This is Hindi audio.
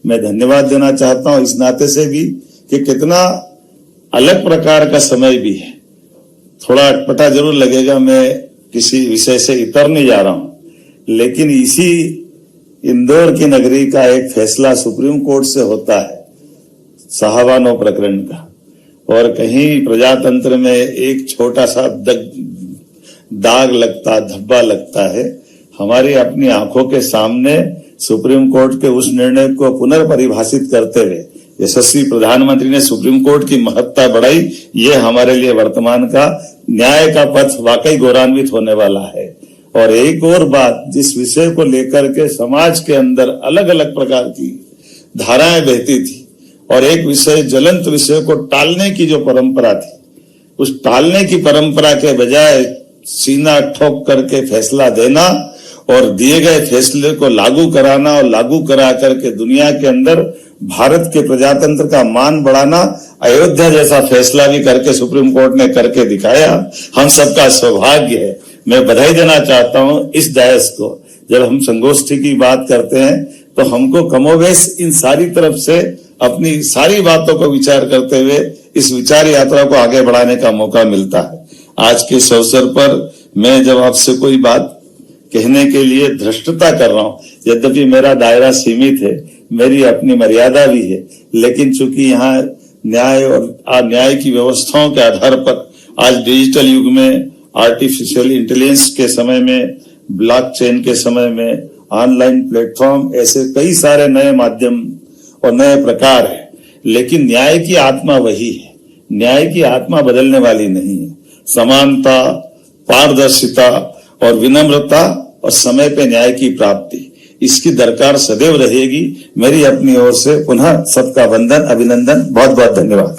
मैं धन्यवाद देना चाहता हूं इस नाते से भी कि कितना अलग प्रकार का समय भी है। थोड़ा अटपटा जरूर लगेगा, मैं किसी विषय से इतरने जा रहा हूं, लेकिन इसी इंदौर की नगरी का एक फैसला सुप्रीम कोर्ट से होता है साहबानो प्रकरण का, और कहीं प्रजातंत्र में एक छोटा सा दाग लगता, धब्बा लगता है। हमारी अपनी आंखों के सामने सुप्रीम कोर्ट के उस निर्णय को पुनर्परिभाषित करते हुए यशस्वी प्रधानमंत्री ने सुप्रीम कोर्ट की महत्ता बढ़ाई। ये हमारे लिए वर्तमान का न्याय का पथ वाकई गौरवान्वित होने वाला है। और एक और बात, जिस विषय को लेकर के समाज के अंदर अलग अलग प्रकार की धाराएं बहती थी और एक विषय ज्वलंत विषय को टालने की जो परंपरा थी, उस टालने की परंपरा के बजाय सीना ठोक करके फैसला देना और दिए गए फैसले को लागू कराना और लागू करा करके दुनिया के अंदर भारत के प्रजातंत्र का मान बढ़ाना, अयोध्या जैसा फैसला भी करके सुप्रीम कोर्ट ने करके दिखाया। हम सबका सौभाग्य है। मैं बधाई देना चाहता हूं इस डायस को। जब हम संगोष्ठी की बात करते हैं तो हमको कमोवेश इन सारी तरफ से अपनी सारी बातों को विचार करते हुए इस विचार यात्रा को आगे बढ़ाने का मौका मिलता है। आज के इस अवसर पर मैं जब आपसे कोई बात कहने के लिए धृष्टता कर रहा हूं, यद्यपि मेरा दायरा सीमित है, मेरी अपनी मर्यादा भी है, लेकिन चूंकि यहाँ न्याय और न्याय की व्यवस्थाओं के आधार पर आज डिजिटल युग में, आर्टिफिशियल इंटेलिजेंस के समय में, ब्लॉकचेन के समय में, ऑनलाइन प्लेटफॉर्म, ऐसे कई सारे नए माध्यम और नए प्रकार है, लेकिन न्याय की आत्मा वही है। न्याय की आत्मा बदलने वाली नहीं है। समानता, पारदर्शिता और विनम्रता और समय पे न्याय की प्राप्ति, इसकी दरकार सदैव रहेगी। मेरी अपनी ओर से पुनः सबका वंदन, अभिनंदन, बहुत बहुत धन्यवाद।